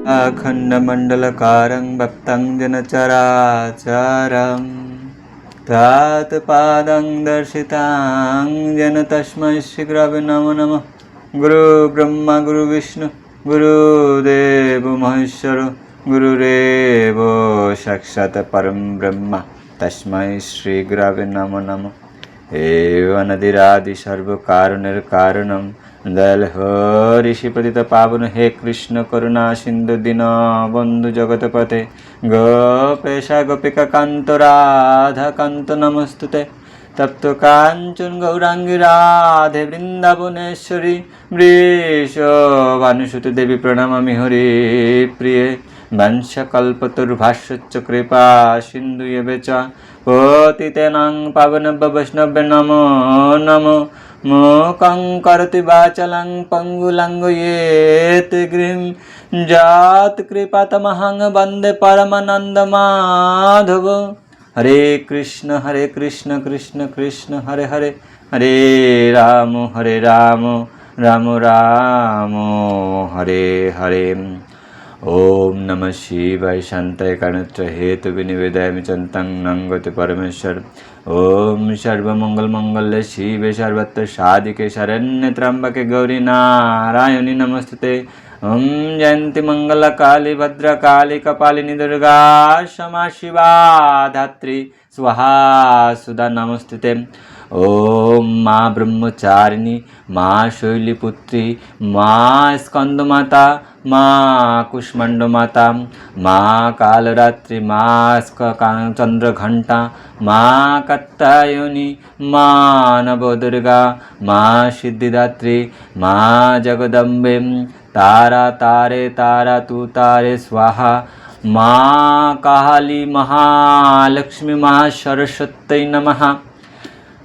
अखण्डमण्डलकारं व्याप्तं येन चराचरं तत्पादं दर्शितां येन तस्मै श्रीगुरवे नमो नमः। गुरुर्ब्रह्मा गुरुर्विष्णु गुरुदेवो महेश्वर गुरुरेव साक्षात् परं ब्रह्म तस्मै श्रीगुरवे नमो नमः। हे अनादिरादि सर्वकारणेर कारणं दयाल ऋषिपतित पावन हे कृष्ण करुणा सिंधु दीनबंधु जगतपते गोपेश गोपिका कांत राधा कांत नमस्तुते तप्त कांचन गौरांगी राधे वृंदावनेश्वरी वृषभानुसुते देवी प्रणमामि हरि प्रिये वंशकल्पतरुर्भाष्यश्च कृपा सिन्धुभ्यो च पतितानां पावनेभ्यो वैष्णवेभ्यो नमो नमो मूकं करोति वाचालं पङ्गुलङ्घयेत् गिरिं यत्कृपातमहं वन्दे परमानन्दमाधव। हरे कृष्ण कृष्ण कृष्ण हरे हरे हरे राम राम राम हरे हरे। ओम नमः शिवाय शांताय कारणत्र हेतु विनिवेदयामि चन्तं नंगते परमेश्वर। ओम सर्वमंगल मंगल्ये शिवे सर्वत्र साधिके शरण्ये त्र्यंबके गौरी नारायणी नमस्तुते। ओम जयंती मंगला काली भद्रकाली कपालिनी दुर्गा क्षमा शिवा धात्री स्वाहा सुधा नमस्तुते। ओम माँ ब्रह्मचारिणी माँ शैलीपुत्री माँ स्कंदमाता माँ कुष्मांड माता माँ कालरात्रि माँ चंद्रघंटा माँ कात्यायनी माँ नवदुर्गा माँ सिद्धिदात्री माँ जगदम्बे तारा तारे तारा तू तारे स्वाहा माँ काली महालक्ष्मी महासरस्वती नमः।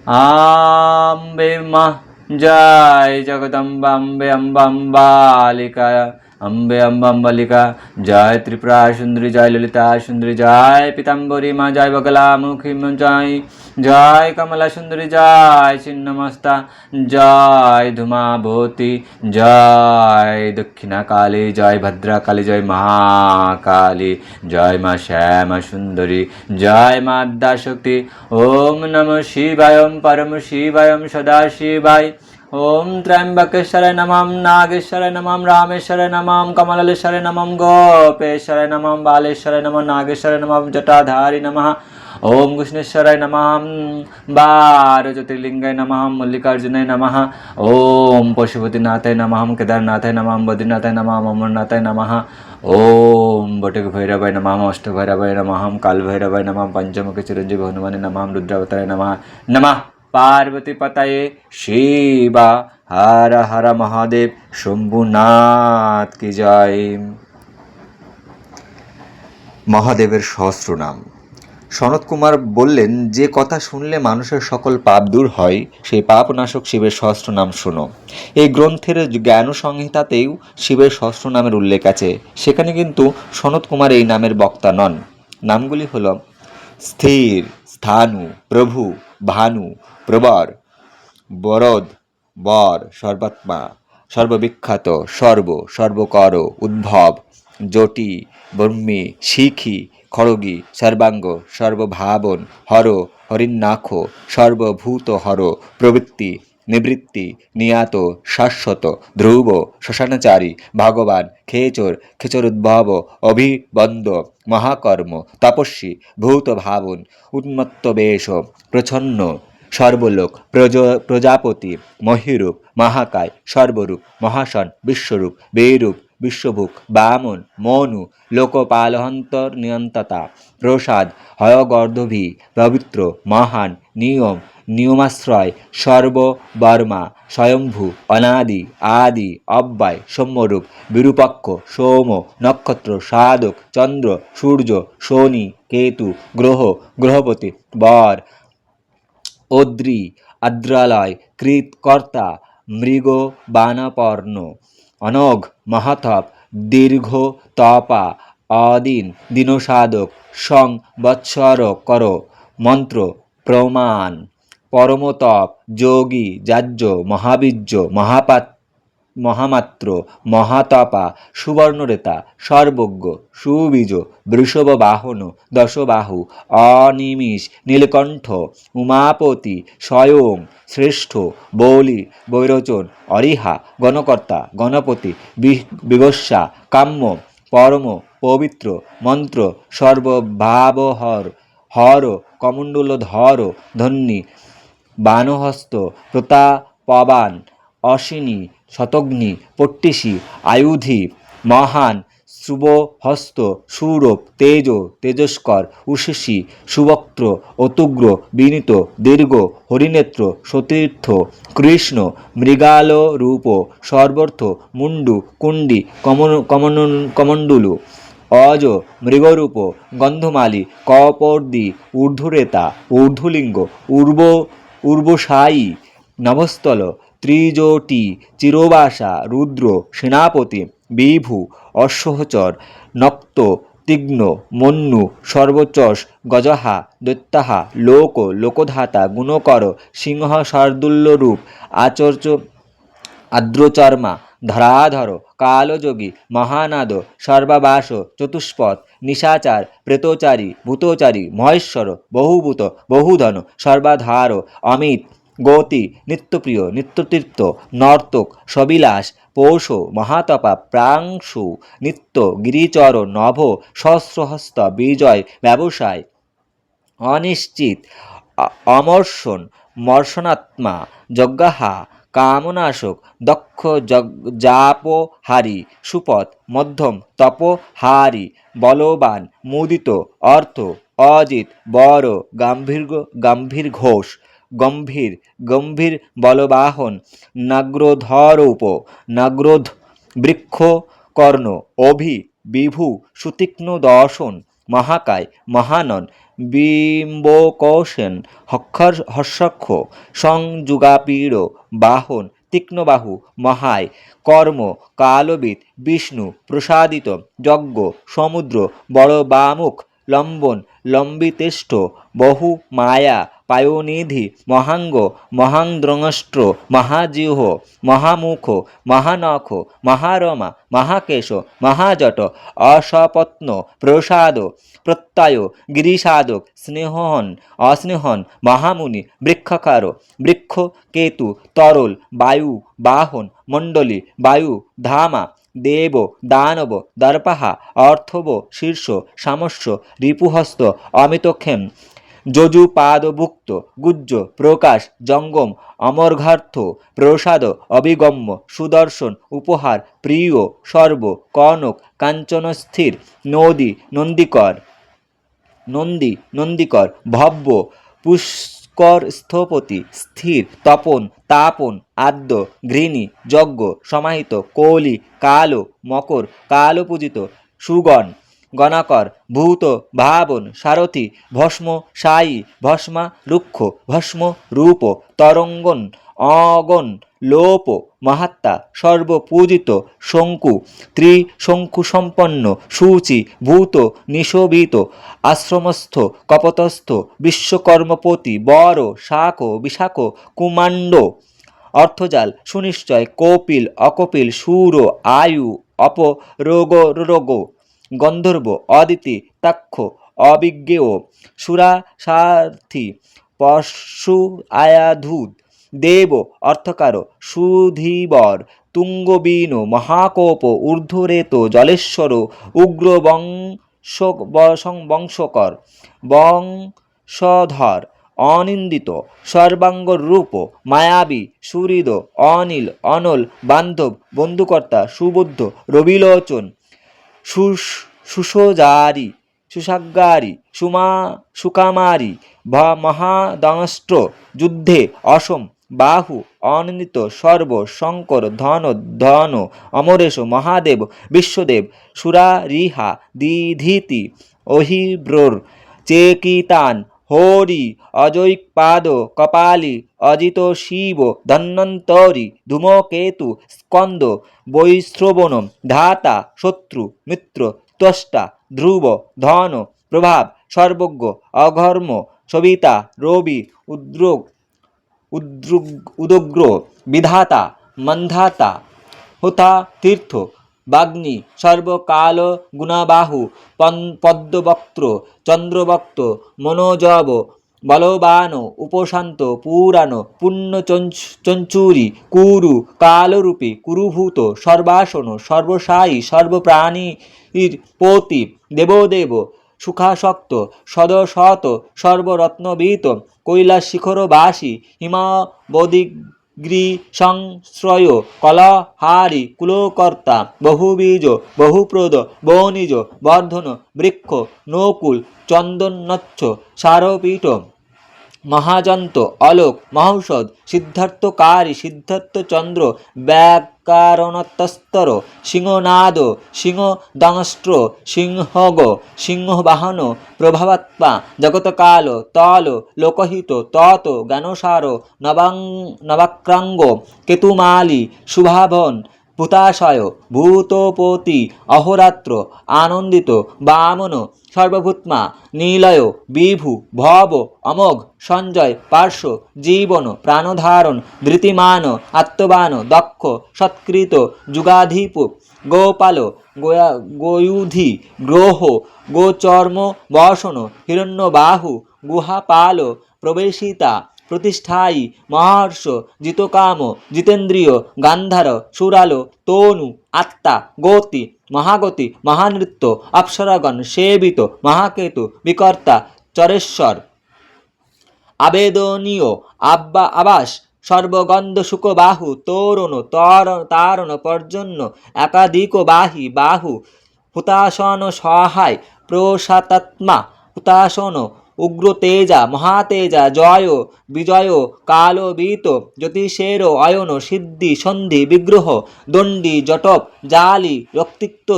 अम्बे माँ जय जगदम्बा अम्बे अम्बालिका अम्बे अम्बालिका जय त्रिपुरा सुंदरी जय ललिता सुंदरी जय पीताम्बरी माँ जय बगलामुखी जय जय कमला सुंदरी जय छिन्नमस्ता जय धूमावती जय दक्षिणा काली जय भद्रा काली जय महाकाली जय माँ श्यामा सुंदरी जय माँ आद्याशक्ति। ओम नमः शिवाय ओम परम शिवाय ओम सदाशिवाय। ओम त्र्यंबकेश्वराय नमः नागेश्वराय नमः रामेश्वराय नमः कमलेश्वराय नमः गोपेश्वराय नमः बालेश्वराय नमः नागेश्वराय नमः जटाधारी नमः। ओम कृष्णेश्वराय नमः बार ज्योतिर्लिंगाय नमः मल्लिकार्जुनाय नमः। ओम पशुपतिनाथाय नमः केदारनाथाय नमः बद्रीनाथाय नमः अमरनाथाय नमः। ओम बटक भैरवाय नमः अष्टभैरवाय नमः कालभैरवाय नमः पंचमुखी चिरंजीवी हनुमाने नमः रुद्रावताराय नमः नमः पार्वती पतये शिवा हर हर महादेव शंभुनाथ की जय। মহাদেবের সহস্র নাম। সনত কুমার বললেন, যে কথা শুনলে মানুষের সকল পাপ দূর হয় সেই পাপনাশক শিবের সহস্র নাম শোনো। এই গ্রন্থের জ্ঞান সংহিতাতেও শিবের সহস্র নামের উল্লেখ আছে, সেখানে কিন্তু সনত কুমার এই নামের বক্তা নন। নামগুলি হল স্থির, স্থাণু, প্রভু, ভানু, প্রবর, বরদ, বর, সর্বাত্মা, সর্ববিখ্যাত, সর্ব, সর্বকর, উদ্ভব, জটি, ব্রহ্মী, শিখি, খড়গী, সর্বাঙ্গ, সর্বভাবন, হর, হরিন্নাক্ষ, সর্বভূত হর, প্রবৃত্তি, নিবৃত্তি, নিয়াত, শাশ্বত, ধ্রুব, শ্মশানচারী, ভগবান, খেচর, খেচরোদ্ভব, অভিবন্দ, মহাকর্ম, তপস্বী, ভূত ভাবন, উন্মত্তবেশ, প্রচ্ছন্ন, সর্বলোক, প্রজাপতি, মহিরূপ, মহাকায়, সর্বরূপ, মহাসন, বিশ্বরূপ, বেরূপ, বিশ্বভুক, বামন, মনু, লোকপালহন্তর নিয়ন্ততা, প্রসাদ, হয়গর্ধভী, পবিত্র, মহান, নিয়ম, নিয়মাশ্রয়, সর্ববর্মা, স্বয়ম্ভু, অনাদি, আদি, অব্যয়, সৌম্যরূপ, বিরূপক্ষ, সোম, নক্ষত্র, সাধক, চন্দ্র, সূর্য, শনি, কেতু, গ্রহ, গ্রহপতি, বর, অদ্রি, আদ্রালয়, কৃতকর্তা, মৃগ, বানপর্ণ, অনঘ, মহাতপ, দীর্ঘ, তপা, অদিন, দীনসাধক, সংবৎসর কর, মন্ত্র, প্রমাণ, পরমতপ, যোগী, যাজ্য, মহাবীর্য, মহাপাত্র, মহামাত্র মহাতপা সুবর্ণরেতা সর্বজ্ঞ সুবীজ বৃষভ বাহন দশবাহু অনিমিষ নীলকণ্ঠ উমাপতি স্বয়ং শ্রেষ্ঠ বলি বৈরোচন অরিহা গণকর্তা গণপতি বিবস্বা কাম্য পরম পবিত্র মন্ত্র সর্বভাবহর হর কমণ্ডলধর ধন্যী বানহস্ত প্রতাপবান অশ্বিনী শতঘ্নি পট্টিসি আয়ুধি মহান শুভহস্ত সৌরভ তেজ তেজস্কর উষসী সুবক্ত্র অতুগ্র বিনীত দীর্ঘ হরিনেত্র সতীর্থ কৃষ্ণ মৃগাল রূপ সর্বর্থ মুন্ডু কুণ্ডি কমণ্ডলু অজ মৃগরূপ গন্ধমালি কপর্দি ঊর্ধ্বরেতা ঊর্ধ্বলিঙ্গ উর্বশায়ী নভস্থল ত্রিজটি চিরবাসা রুদ্র সেনাপতি বিভু অশ্বচর নক্ত তীক্ষ্ণ মন্যু সর্বচষ গজহা দৈত্যাহা লোকধাতা গুণকর সিংহ শার্দুল্যরূপ আচর্য আর্দ্রচর্মা ধরাধর কালযোগী মহানাদ সর্বাবাস চতুষ্পদ নিশাচার প্রেতচারী ভূতচারী মহেশ্বর বহুভূত বহুধন সর্বাধার অমিত গতি নিত্যপ্রিয় নিত্যতীর্থ নর্তক সবিলাস পৌষ মহাতপা প্রাংশু নিত্য গিরিচর নভ সহস্রহস্ত বিজয় ব্যবসায় অনিশ্চিত অমর্ষণ মর্ষণাত্মা যজ্ঞাহা কামনাশক দক্ষ জাপহারি সুপথ মধ্যম তপহারি বলবান মুদিত অর্থ অজিত বড় গাম্ভীর ঘোষ গম্ভীর গম্ভীর বলবাহন নাগ্রোধরূপ নাগ্রোধ বৃক্ষ কর্ণ অভি বিভু সুতীক্ষ্ণ দর্শন মহাকায় মহানন বিম্বকোষেন হর্ষক্ষ সংযুগাপীড় বাহন তীক্ষ্ণবাহু মহায় কর্ম কালবিদ বিষ্ণু প্রসাদিত যজ্ঞ সমুদ্র বড় বামুখ লম্বন লম্বিতেষ্ঠ বহু মায়া পায়োনিধি মহাঙ্গ মহাংদ্রংষ্ট্র মহাজিহ্ব মহামুখ মহানখ মহারমা মহাকেশ মহাজট অসপত্ন প্রসাদ প্রত্যয় গিরিসাধক স্নেহন অস্নেহন মহামুনি বৃক্ষকার বৃক্ষ কেতু তরল বায়ু বাহন মণ্ডলী বায়ু ধামা দেব দানব দর্পাহা অর্থব শীর্ষ সামস্য রিপুহস্ত অমিতক্ষেম যজুপাদভুক্ত গুজ্জ প্রকাশ জঙ্গম অমর্ঘার্থ প্রসাদ অভিগম্য সুদর্শন উপহার প্রিয় সর্ব কনক কাঞ্চনস্থির নন্দীকর ভব্য পুষ্কর স্থপতি স্থির তপন তাপন আদ্য ঘৃণী যজ্ঞ সমাহিত কৌলি কাল মকর কালপূজিত সুগণ গণাকর ভূত ভাবন সারথি ভস্ম সায়ী ভস্মা রুক্ষ ভস্ম রূপ তরঙ্গন অগণ লোপ মহাত্মা সর্বপূজিত শঙ্কু ত্রিশঙ্কু সম্পন্ন সূচি ভূত নিশোভিত আশ্রমস্থ কপতস্থ বিশ্বকর্মপতি বড় শাক বিশাখ কুমাণ্ড অর্থজাল সুনিশ্চয় কপিল অকপিল সুর আয়ু অপরোগ গন্ধর্ব অদিতি তাক্ষ অবিজ্ঞেয় সুরাসার্থী পশু আয়াধূত দেব অর্থকার সুধীবর তুঙ্গবীন মহাকোপ ঊর্ধ্বরেত জলেশ্বর উগ্র বংশকর বংশধর অনিন্দিত সর্বাঙ্গ রূপ মায়াবী সুহৃদ অনিল অনল বান্ধব বন্ধুকর্তা সুবুদ্ধ রবিলোচন সুসজারি সুসাগ্গারি সুকামারি মহাদংষ্ট্র যুদ্ধে অসম বাহু অনিন্দিত সর্ব শঙ্কর ধন অমরেশ মহাদেব বিশ্বদেব সুরারিহা দিধিতি অহিব্রোর চেকিতান হরি অজৈকপাদ কপালি অজিত শিব ধন্বন্তরি ধূমকেতু স্কন্দ বৈশ্রবণ ধাতা শত্রু মিত্র ত্বষ্টা ধ্রুব ধন প্রভাব সর্বজ্ঞ অঘর্ম সবিতা রবি উদ্গ্র বিধাতা মন্ধাতা হোতা তীর্থ বাগ্নি সর্বকাল গুণাবাহু পদ্মবক্ত্র চন্দ্রবক্ত মনোজব বলবান উপশান্ত পুরাণ পুণ্য চঞ্চুরি কুরু কালরূপী কুরুভূত সর্বাসন সর্বসায়ী সর্বপ্রাণীর পতি দেবদেব সুখাসক্ত সদশত সর্বরত্নবীত কৈলাস শিখরবাসী হিমাবদিগ্রি সংশ্রয় কলহারি কুলকর্তা বহুবীজ বহুপ্রদ বনিজ বর্ধন বৃক্ষ নকুল চন্দনচ্ছ সারপীঠ মহাজন্ত অলোক মহৌষধ সিদ্ধার্থকারী সিদ্ধার্থচন্দ্র ব্যাকারণতস্তর সিংহনাদ সিংহদংষ্ট্র সিংহগ সিংহবাহন প্রভাবাত্মা জগৎকাল তল লোকহিত তত জ্ঞানসার নবাক্রাঙ্গ কেতুমালি শুভাভন ভূতাশয় ভূতপতি অহোরাত্র আনন্দিত বামন সর্বভূতমা নীলয় বিভু ভব অমোঘ সঞ্জয় পার্শ্ব জীবন প্রাণধারণ ধৃতিমান আত্মবান দক্ষ সৎকৃত যুগাধিপ গোপাল গোয়ুধি গ্রহ গোচর্ম বসন হিরণ্যবাহু গুহাপাল প্রবেশিতা প্রতিষ্ঠায়ী মহর্ষ জিতকাম জিতেন্দ্রিয় গান্ধার সুরালো তনু আত্মা গতি মহাগতি মহানৃত্য অপ্সরাগণ সেবিত মহাকেতু বিকর্তা চরেশ্বর আবেদনীয় আবাস সর্বগন্ধ শুকবাহু তরুণ তারণ পর্জন্য একাধিক বাহু হুতাসন সহায় প্রসাতাত্মা হুতাসন উগ্রতেজা মহাতেজা জয় বিজয় কালবীত জ্যোতিষের অয়ন সিদ্ধি সন্ধি বিগ্রহ দণ্ডী জটপ জালি রক্তিক্ত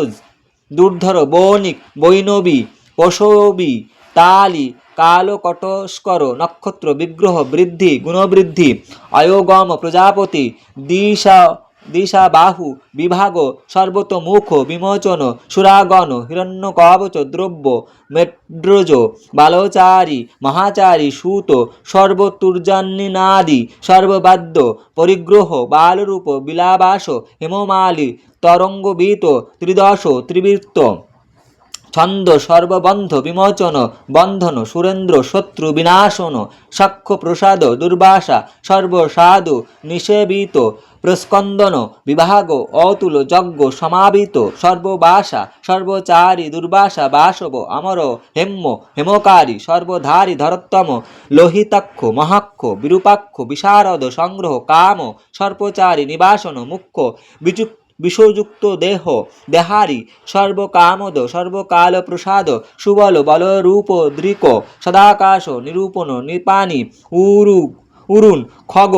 দুর্ধর বণিক বৈনবী পশবী তালি কালকটস্কর নক্ষত্র বিগ্রহ বৃদ্ধি গুণবৃদ্ধি অয়োগম প্রজাপতি দিশাবাহু বিভাগ সর্বতোমুখ বিমোচন সুরাগণ হিরণ্যকবচ দ্রব্য মেড্রজ বালচারী মহাচারী সুত সর্বতুর্জান্নিনাদি সর্ববাদ্য পরিগ্রহ বালরূপ বিলাবাস হেমমালি তরঙ্গবীত ত্রিদশ ত্রিবৃত্ত ছন্দ সর্ববন্ধ বিমোচন বন্ধন সুরেন্দ্র শত্রু বিনাশন সাক্ষ্য প্রসাদ দুর্বাসা সর্বসাধু নিষেবিত প্রস্কন্দন বিভাগ অতুল যজ্ঞ সমাবিত সর্ববাসা সর্বচারী দুর্বাসা বাসব অমর হেম্য হেমকারী সর্বধারী ধরোত্তম লোহিতাক্ষ মহাক্ষ বিরূপাক্ষ বিশারদ সংগ্রহ কাম সর্পচারী নিবাসন মুখ্য বিষযুক্ত দেহ দেহারি সর্বকামদ সর্বকাল প্রসাদ সুবল বলরূপ দৃক সদাকাশ নিরূপণ নিপানি উরুণ খগ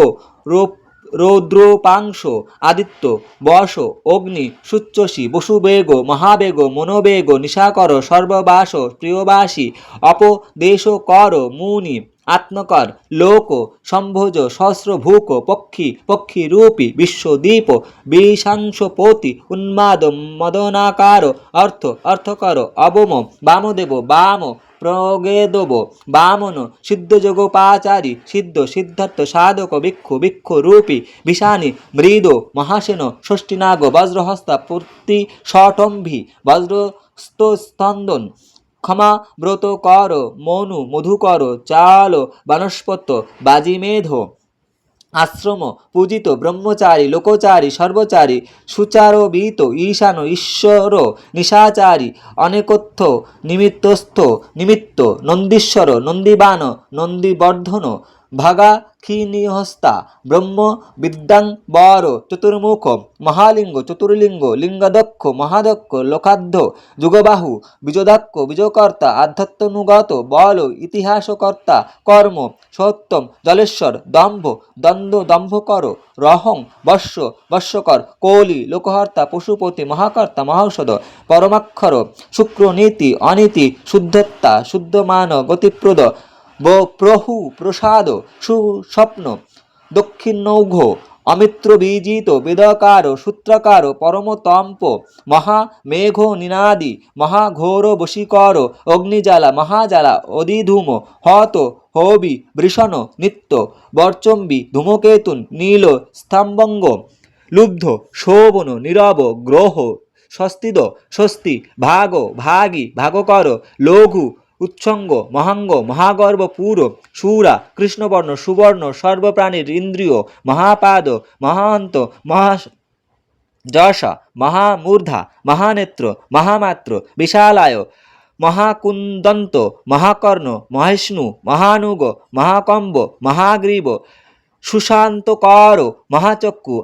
রৌদ্রপাংশ আদিত্য বশ অগ্নি সুচ্চসী বসুবেগ মহাবেগ মনোবেগ নিশাকর সর্ববাস প্রিয়বাসী অপদেশকর মুনি আত্মকর লোক সম্ভোজ সহস্রভূক পক্ষীরূপী বিশ্বদীপ বিশাংশপতি উন্মাদ মদনাকার অর্থকর অবম বামদেব বাম প্রগেদব বামন সিদ্ধযোগোপাচারী সিদ্ধার্থ সাধক ভিক্ষুরূপী বিষানি মৃদ মহাসেন ষষ্ঠীনাগ বজ্রহস্তা প্রতিশটম্ভী বজ্রস্তন্দন ক্ষমা ব্রত কর মনু মধুকর চাল বনস্পত বাজিমেধ আশ্রম পূজিত ব্রহ্মচারী লোকচারী সর্বচারী সুচারবিত ঈশান ঈশ্বর নিশাচারী অনেকত্থ নিমিত্ত নন্দীশ্বর নন্দীবান নন্দীবর্ধন ভাগাখিনীহস্তা ব্রহ্ম বিদ্যাঙ্বর চতুর্মুখ মহালিঙ্গ চতুর্লিঙ্গ লিঙ্গদক্ষ মহাদক্ষ লোকাধ্য যুগবাহু বীজদক্ষ বীজকর্তা আধ্যাত্মনুগত বল ইতিহাসকর্তা কর্ম সত্যম জলেশ্বর দম্ভ দম্ভকর রহং বশ্যকর কৌলি লোকহর্তা পশুপতি মহাকর্তা মহৌষধ পরমাক্ষর শুক্রনীতি অনীতি শুদ্ধত্তা শুদ্ধমান গতিপ্রদ প্রহু প্রসাদ সুস্বপ্ন দক্ষিণৌঘ অমিত্র বীজিত বেদকার সূত্রকার পরমতম্প মহামেঘ নিনাদি মহাঘোর বশীকর অগ্নিজ্বালা মহাজ্বালা অদিধূম হত হবি বৃষণ নিত্য বরচম্বী ধূমকেতুন নীল স্তম্ভঙ্গ লুব্ধ শোভন নীরব গ্রহ স্বস্তিদ স্বস্তি ভাগ ভাগী ভাগকর লঘু উচ্ছঙ্গ মহাঙ্গ মহাগর্ভ পুর সুরা কৃষ্ণবর্ণ সুবর্ণ সর্বপ্রাণীর ইন্দ্রিয় মহাপাদ মহান্ত মহা যশা মহামূর্ধা মহানেত্র মহামাত্র বিশালায় মহাকুন্দন্ত মহাকর্ণ মহেষ্ণু মহানুগ মহাকম্ব মহাগ্রীব সুশান্তকর মহাচক্ষু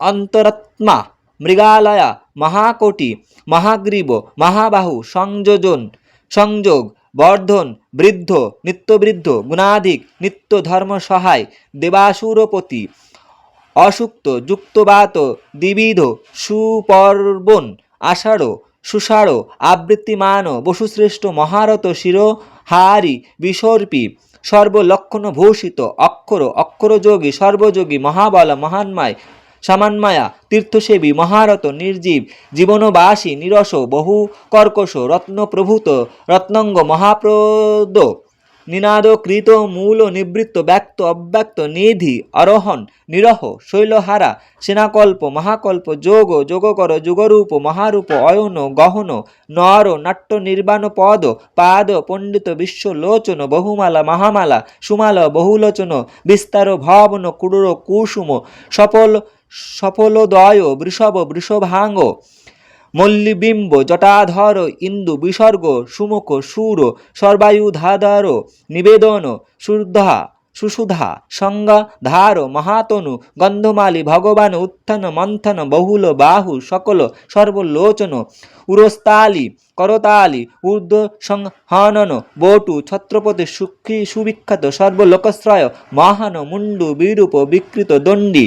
অন্তরাত্মা মৃগালয়া মহাকোটি মহাগ্রীব মহাবাহু সংযোগ বর্ধন বৃদ্ধ নিত্যবৃদ্ধ গুণাধিক নিত্য ধর্ম সহায় দেবাসুরপতি অসুক্ত যুক্তবাত দ্বিবিধ সুপর্বণ আষাঢ় সুষাঢ় আবৃত্তিমান বসুশ্রেষ্ঠ মহারথ শিরোহারি বিসর্পী সর্বলক্ষণ ভূষিত অক্ষরযোগী সর্বযোগী মহাবল মহান্মায় সামান্মায়া তীর্থসেবী মহারথ নির্জীব জীবনবাসী নিরস বহু কর্কশ রত্নপ্রভূত রত্নঙ্গ মহাপ্রদ নিনাদকৃত মূল নিবৃত্ত ব্যক্ত অব্যক্ত নিধি আরোহণ নিরহ শৈলহারা সেনাকল্প মহাকল্প যোগকর যুগরূপ মহারূপ অয়ন গহন নর নাট্য নির্বাণ পদ পাদ পণ্ডিত বিশ্বলোচন বহুমালা মহামালা সুমাল বহুলোচন বিস্তার ভবন কুড়ুর কুসুম সফলোদয় বৃষভাঙ্গ মল্লিবিম্ব জটাধর ইন্দু বিসর্গ সুমুখ সুর সর্বায়ুধাধর নিবেদন সুসুধা সংজ্ঞাধার মহাতনু গন্ধমালি ভগবান উত্থান মন্থন বহুল বাহু সকল সর্বলোচন উরস্তালি করতালি ঊর্ধ্ব সংহনন বটু ছত্রপতি সুবিখ্যাত সর্বলোকশ্রয় মহান মুন্ডু বিরূপ বিকৃত দণ্ডী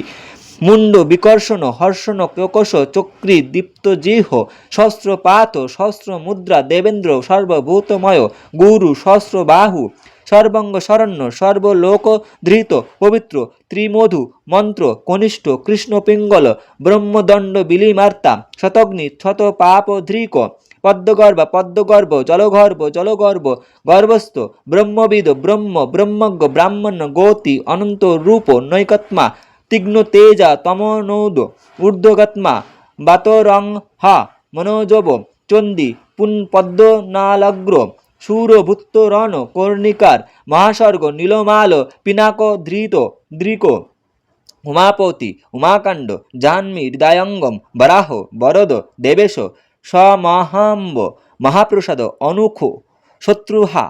মুন্ড বিকর্ষণ হর্ষণ ককশ চক্রী দীপ্তজিহ সহস্রপাত সহস্র মুদ্রা দেবেন্দ্র সর্বভূতময় গুরু সহস্রবাহু সর্বঙ্গ শরণ্য সর্বলোক ধৃত পবিত্র ত্রিমধু মন্ত্র কনিষ্ঠ কৃষ্ণ পিঙ্গল ব্রহ্মদণ্ড বিলিমার্তা শতগ্নি শত পাপ ধৃক পদ্মগর্ভ জলগর্ভ গর্ভস্থ ব্রহ্মবিদ ব্রহ্মজ্ঞ ব্রাহ্মণ গৌতি অনন্ত রূপ নৈকত্মা তীক্ষ্ণ তেজা তমনৌদ ঊর্ধ্বগত্মা বাতরংহা মনোজব চণ্ডী পদ্মনালগ্র সুরভূত্তরণ কর্ণিকার মহাসর্গ নীলমাল পিনাক দৃক উমাপতি উমাকাণ্ড জাহ্নবী হৃদয়ঙ্গম বরাহ বরদ দেবেশ সমহাম্ব মহাপ্রসাদ অনুখ শত্রুহা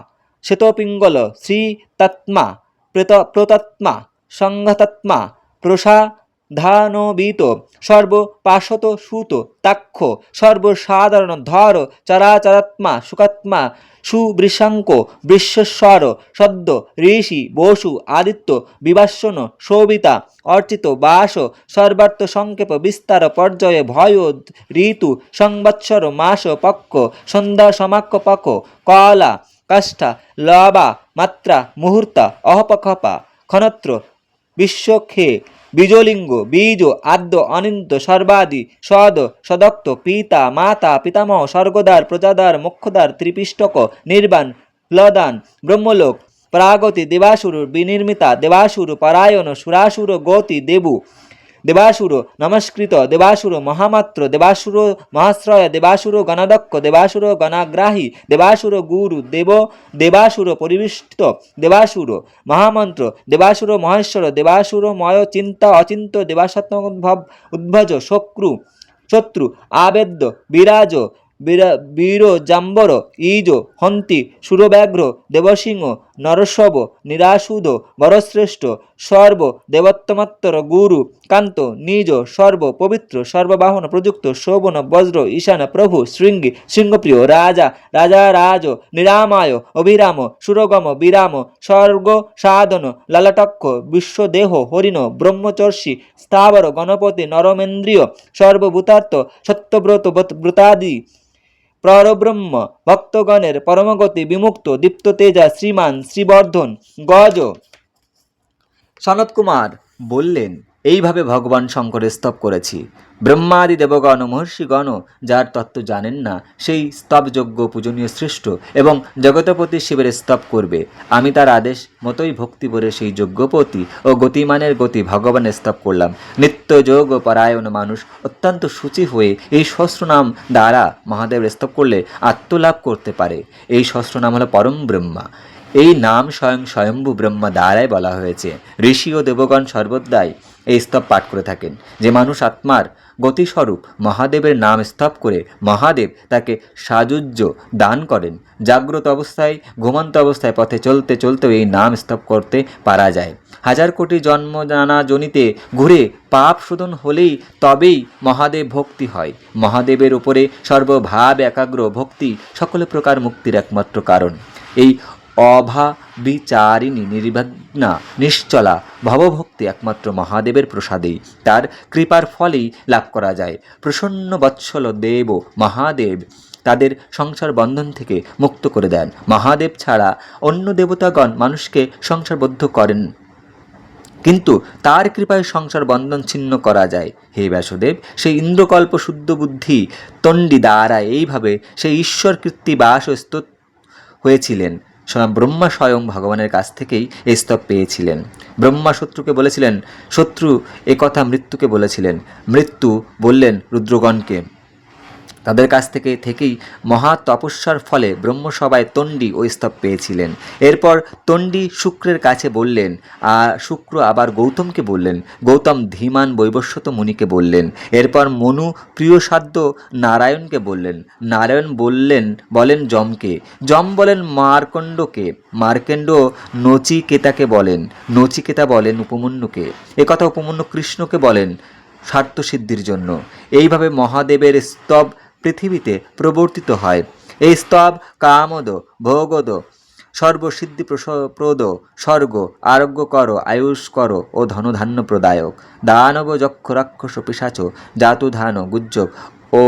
শ্বেতপিঙ্গল শ্রীতত্মা প্রতত্মা সংঘতত্মা প্রসাধানবিত সর্বপাশত সুত তাক্ষ সর্বসাধারণ ধর চরাচরাত্মা সুকাত্মা সুবৃশাঙ্ক বৃশ্বস্বর সদ্য ঋষি বসু আদিত্য বিভাসন শোভিতা অর্চিত বাস সর্বার্থ সংক্ষেপ বিস্তার পর্যায়ে ভয় ঋতু সংবৎসর মাস পক্ষ সন্ধ্যা সমাক্ষ পক্ষ কলা কাষ্ঠা লবা মাত্রা মুহূর্তা অহপখপা ক্ষণত্র বিশ্বক্ষে বীজলিঙ্গ বীজ আদ্য অনিন্ত সর্বাদি সদক্ত পিতা মাতা পিতামহ স্বর্গদ্বার প্রজাদ্বার মোক্ষদ্বার ত্রিপিষ্টক নির্বাণ লদান ব্রহ্মলোক প্রাগতি দেবাসুর বিনির্মিতা দেবাসুর পরায়ণ সুরাসুর গতি দেবাসুর নমস্কৃত দেবাসুর মহামাত্র দেবাসুর মহাশ্রয় দেবাসুর গণদক্ষ দেবাসুর গণাগ্রাহী দেবাসুর গুরু দেবাসুর পরিবিষ্ট দেবাসুর মহামন্ত্র দেবাসুর মহেশ্বর দেবাসুর ময় চিন্তা অচিন্ত দেবাসত্মোদ্ভব উদ্ভজ শত্রু আবেদ্য বিরাজ বীর জাম্বর ঈজ হন্তি সুরব্যাঘ্র দেবসিংহ নরসব নিরাসুদ বরশ্রেষ্ঠ সর্ব দেবত্তমাত্তর গুরু কান্ত নিজ সর্ব পবিত্র সর্ববাহন প্রযুক্ত শোভন বজ্র ঈশান প্রভু শৃঙ্গী সিংহপ্রিয় রাজ নিরামায় অভিরাম সুরগম বিরাম স্বর্গ সাধন লালাটক্ষ বিশ্বদেহ হরিণ ব্রহ্মচর্ষি স্থাবর গণপতি নরমেন্দ্রিয় সর্বভূতার্থ সত্যব্রত ব্রতাদি পরব্রহ্ম ভক্তগণের পরমগতি বিমুক্ত দীপ্ত তেজা শ্রীমান শ্রীবর্ধন গজ। সনত কুমার বললেন, এইভাবে ভগবান শঙ্করের স্তব করেছি। ব্রহ্মাদি দেবগণ মহর্ষিগণ যার তত্ত্ব জানেন না, সেই স্তবযোগ্য পূজনীয় শ্রেষ্ঠ এবং জগতপতি শিবের স্তব করবে। আমি তার আদেশ মতোই ভক্তি ভরে সেই যজ্ঞপতি ও গতিমানের গতি ভগবানের স্তব করলাম। নিত্য যোগ ও পরায়ণ মানুষ অত্যন্ত শুচি হয়ে এই সহস্রনাম দ্বারা মহাদেবের স্তব করলে আত্মলাভ করতে পারে। এই সহস্রনাম হলো পরম ব্রহ্মা। এই নাম স্বয়ং স্বয়ম্ভু ব্রহ্মা দ্বারাই বলা হয়েছে। ঋষি ও দেবগণ সর্বদাই এই স্তব পাঠ করে থাকেন। যে মানুষ আত্মার গতিস্বরূপ মহাদেবের নাম স্তব করে, মহাদেব তাকে সাযুজ্য দান করেন। জাগ্রত অবস্থায়, ঘুমন্ত অবস্থায়, পথে চলতে চলতেও এই নাম স্তব করতে পারা যায়। হাজার কোটি জন্ম নানা জনিতে ঘুরে পাপ শোধন হলেই তবেই মহাদেব ভক্তি হয়। মহাদেবের উপরে সর্বভাব একাগ্র ভক্তি সকল প্রকার মুক্তির একমাত্র কারণ। এই অভাবিচারিণী নির্বিঘ্না নিশ্চলা ভবভক্তি একমাত্র মহাদেবের প্রসাদেই, তার কৃপার ফলেই লাভ করা যায়। প্রসন্ন বৎসল দেব মহাদেব তাদের সংসার বন্ধন থেকে মুক্ত করে দেন। মহাদেব ছাড়া অন্য দেবতাগণ মানুষকে সংসারবদ্ধ করেন, কিন্তু তার কৃপায় সংসার বন্ধন ছিন্ন করা যায়। হে ব্যাসদেব, সেই ইন্দ্রকল্প শুদ্ধ বুদ্ধি তণ্ডী দ্বারা এইভাবে সেই ঈশ্বর কৃত্তিবাস স্তোত হয়েছিলেন। ব্রহ্মা স্বয়ং ভগবানের কাছ থেকেই এই স্তব পেয়েছিলেন। ব্রহ্মা শত্রুকে বলেছিলেন, শত্রু এ কথা মৃত্যুকে বলেছিলেন। মৃত্যু বললেন রুদ্রগণকে। তাদের কাছ থেকেই মহা তপস্যার ফলে ব্রহ্মসভায় তণ্ডী ওই স্তব পেয়েছিলেন। এরপর তণ্ডী শুক্রের কাছে বললেন, আর শুক্র আবার গৌতমকে বললেন, গৌতম ধীমান বৈবস্বত মুনিকে বললেন। এরপর মনু প্রিয়সাধ্য নারায়ণকে বললেন, নারায়ণ বলেন যমকে, যম বলেন মার্কণ্ডকে, মার্কেণ্ড নচিকেতাকে বলেন, নচিকেতা বলেন উপমন্যুকে। একথা উপমন্যু কৃষ্ণকে বলেন স্বার্থসিদ্ধির জন্য। এইভাবে মহাদেবের স্তব পৃথিবীতে প্রবর্তিত হয়। এই স্তব কামদ ভোগদ সর্বসিদ্ধি প্রদ স্বর্গ আরোগ্যকর আয়ুষ্কর ও ধনধান্য প্রদায়ক। দানব যক্ষ রাক্ষস পিশাচ জাতুধান গুজ্জব ও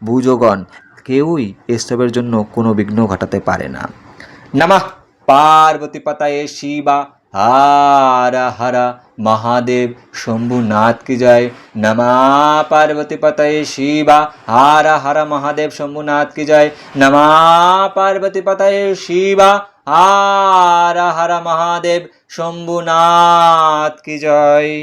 ভুজগণ কেউই এই স্তবের জন্য কোনো বিঘ্ন ঘটাতে পারে না। নমঃ পার্বতী পতয়ে শিবা हर हर महादेव शंभुनाथ की जय। नमः पार्वती पतये शिवा हर हर महादेव शंभुनाथ की जय। नमः पार्वती पतये शिवा हर हर महादेव शंभुनाथ की जय।